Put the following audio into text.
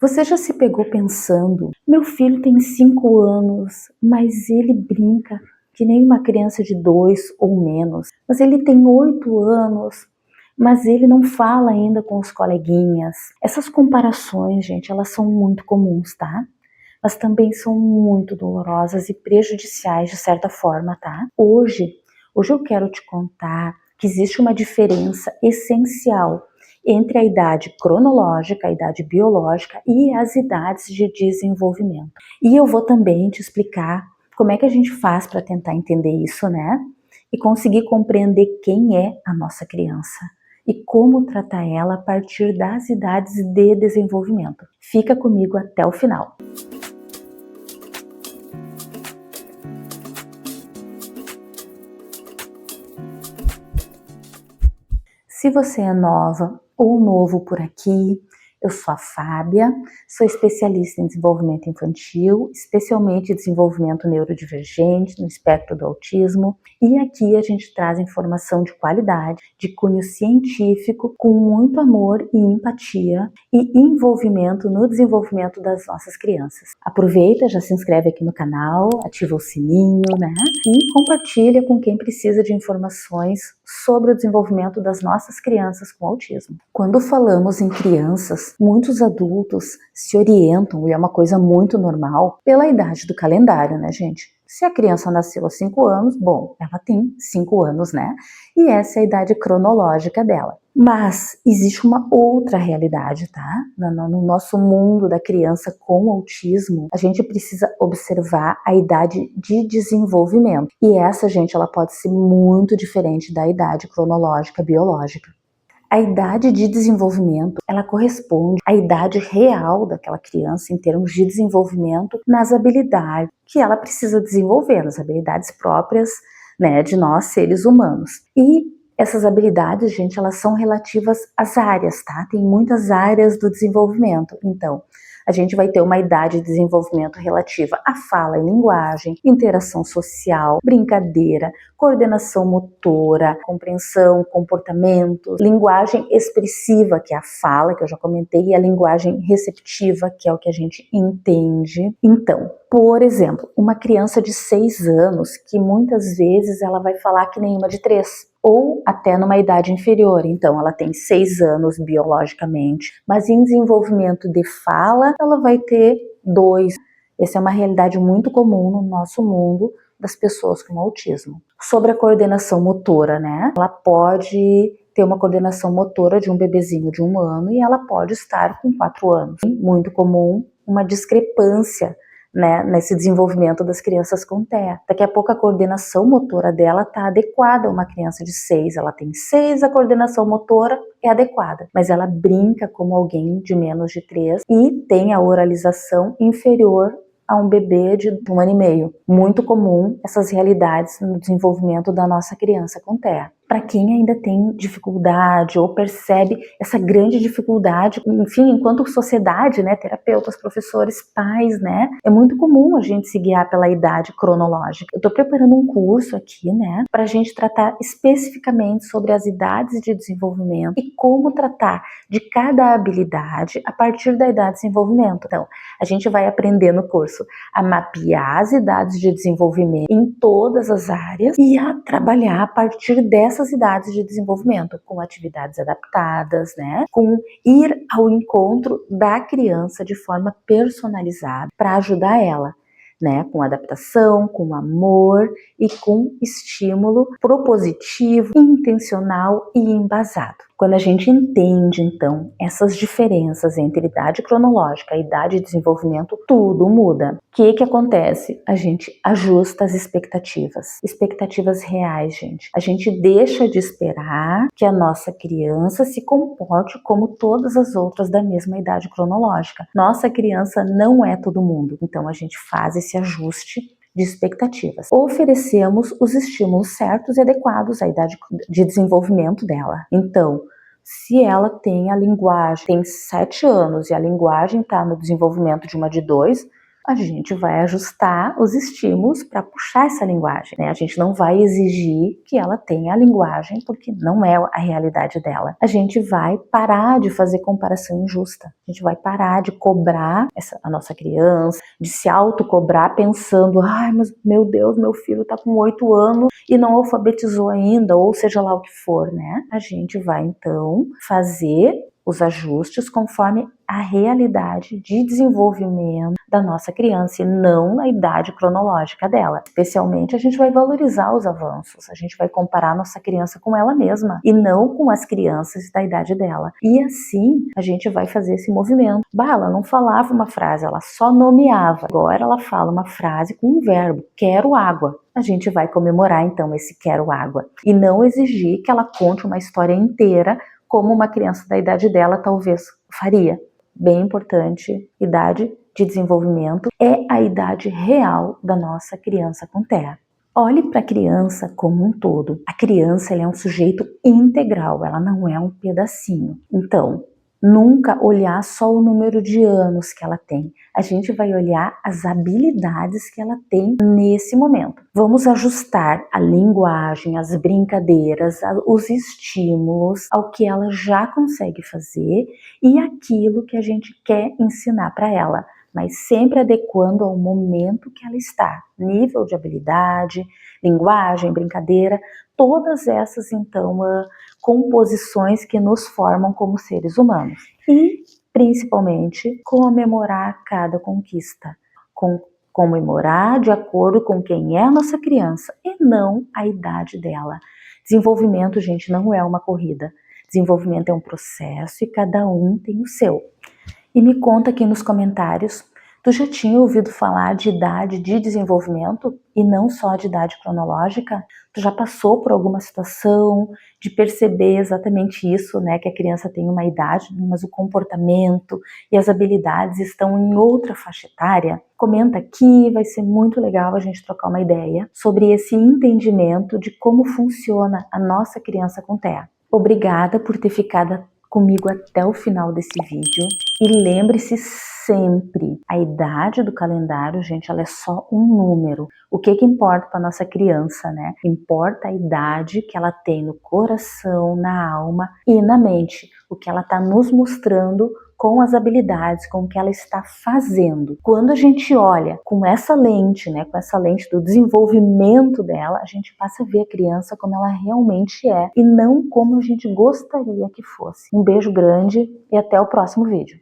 Você já se pegou pensando, meu filho tem 5 anos, mas ele brinca que nem uma criança de 2 ou menos. Mas ele tem 8 anos, mas ele não fala ainda com os coleguinhas. Essas comparações, gente, elas são muito comuns, tá? Mas também são muito dolorosas e prejudiciais de certa forma, tá? Hoje eu quero te contar que existe uma diferença essencial entre a idade cronológica, a idade biológica e as idades de desenvolvimento. E eu vou também te explicar como é que a gente faz para tentar entender isso, né? E conseguir compreender quem é a nossa criança e como tratar ela a partir das idades de desenvolvimento. Fica comigo até o final. Se você é nova ou novo por aqui, eu sou a Fábia, sou especialista em desenvolvimento infantil, especialmente desenvolvimento neurodivergente no espectro do autismo, e aqui a gente traz informação de qualidade, de cunho científico, com muito amor e empatia e envolvimento no desenvolvimento das nossas crianças. Aproveita, já se inscreve aqui no canal, ativa o sininho, né? E compartilha com quem precisa de informações sobre o desenvolvimento das nossas crianças com autismo. Quando falamos em crianças, muitos adultos se orientam, e é uma coisa muito normal, pela idade do calendário, né, gente? Se a criança nasceu há 5 anos, bom, ela tem 5 anos, né? E essa é a idade cronológica dela. Mas existe uma outra realidade, tá? No nosso mundo da criança com autismo, a gente precisa observar a idade de desenvolvimento. E essa, gente, ela pode ser muito diferente da idade cronológica biológica. A idade de desenvolvimento, ela corresponde à idade real daquela criança em termos de desenvolvimento nas habilidades que ela precisa desenvolver, nas habilidades próprias, né, de nós, seres humanos. E essas habilidades, gente, elas são relativas às áreas, tá? Tem muitas áreas do desenvolvimento. Então, a gente vai ter uma idade de desenvolvimento relativa à fala e linguagem, interação social, brincadeira, coordenação motora, compreensão, comportamento, linguagem expressiva, que é a fala, que eu já comentei, e a linguagem receptiva, que é o que a gente entende. Então, por exemplo, uma criança de 6 anos, que muitas vezes ela vai falar que nem uma de 3, ou até numa idade inferior, então ela tem 6 anos biologicamente, mas em desenvolvimento de fala, ela vai ter 2. Essa é uma realidade muito comum no nosso mundo das pessoas com autismo. Sobre a coordenação motora, né? Ela pode ter uma coordenação motora de um bebezinho de 1 ano e ela pode estar com 4 anos. Muito comum uma discrepância, né, nesse desenvolvimento das crianças com TEA. Daqui a pouco a coordenação motora dela está adequada a uma criança de 6, ela tem 6, a coordenação motora é adequada, mas ela brinca como alguém de menos de 3 e tem a oralização inferior a um bebê de 1 ano e meio. Muito comum essas realidades no desenvolvimento da nossa criança com TEA. Para quem ainda tem dificuldade ou percebe essa grande dificuldade, enfim, enquanto sociedade, né, terapeutas, professores, pais, né, é muito comum a gente se guiar pela idade cronológica. Eu estou preparando um curso aqui, né, para a gente tratar especificamente sobre as idades de desenvolvimento e como tratar de cada habilidade a partir da idade de desenvolvimento. Então, a gente vai aprender no curso a mapear as idades de desenvolvimento em todas as áreas e a trabalhar a partir dessas idades de desenvolvimento, com atividades adaptadas, né? Com ir ao encontro da criança de forma personalizada para ajudar ela, né? Com adaptação, com amor e com estímulo propositivo, intencional e embasado. Quando a gente entende, então, essas diferenças entre idade cronológica e idade de desenvolvimento, tudo muda. O que acontece? A gente ajusta as expectativas reais, gente. A gente deixa de esperar que a nossa criança se comporte como todas as outras da mesma idade cronológica. Nossa criança não é todo mundo, então a gente faz esse ajuste de expectativas. Oferecemos os estímulos certos e adequados à idade de desenvolvimento dela. Então, se ela tem a linguagem, tem 7 anos e a linguagem está no desenvolvimento de uma de 2, a gente vai ajustar os estímulos para puxar essa linguagem, né? A gente não vai exigir que ela tenha a linguagem, porque não é a realidade dela. A gente vai parar de fazer comparação injusta. A gente vai parar de cobrar a nossa criança, de se autocobrar pensando, ai, mas meu Deus, meu filho tá com 8 anos e não alfabetizou ainda, ou seja lá o que for, né? A gente vai então fazer os ajustes conforme a realidade de desenvolvimento da nossa criança e não a idade cronológica dela. Especialmente, a gente vai valorizar os avanços, a gente vai comparar a nossa criança com ela mesma e não com as crianças da idade dela. E assim, a gente vai fazer esse movimento. Ela não falava uma frase, ela só nomeava. Agora ela fala uma frase com um verbo, quero água. A gente vai comemorar então esse quero água e não exigir que ela conte uma história inteira como uma criança da idade dela talvez faria. Bem importante, idade de desenvolvimento é a idade real da nossa criança com TEA. Olhe para a criança como um todo. A criança é um sujeito integral, ela não é um pedacinho. Então, nunca olhar só o número de anos que ela tem. A gente vai olhar as habilidades que ela tem nesse momento. Vamos ajustar a linguagem, as brincadeiras, os estímulos ao que ela já consegue fazer e aquilo que a gente quer ensinar para ela, mas sempre adequando ao momento que ela está. Nível de habilidade, linguagem, brincadeira, todas essas então composições que nos formam como seres humanos. E, principalmente, comemorar cada conquista. Comemorar de acordo com quem é a nossa criança e não a idade dela. Desenvolvimento, gente, não é uma corrida. Desenvolvimento é um processo e cada um tem o seu. E me conta aqui nos comentários, tu já tinha ouvido falar de idade de desenvolvimento e não só de idade cronológica? Tu já passou por alguma situação de perceber exatamente isso, né? Que a criança tem uma idade, mas o comportamento e as habilidades estão em outra faixa etária? Comenta aqui, vai ser muito legal a gente trocar uma ideia sobre esse entendimento de como funciona a nossa criança com TEA. Obrigada por ter ficado comigo até o final desse vídeo e lembre-se sempre, a idade do calendário, gente, ela é só um número. O que importa para nossa criança, né? Importa a idade que ela tem no coração, na alma e na mente, o que ela está nos mostrando com as habilidades, com o que ela está fazendo. Quando a gente olha com essa lente, né, com essa lente do desenvolvimento dela, a gente passa a ver a criança como ela realmente é e não como a gente gostaria que fosse. Um beijo grande e até o próximo vídeo.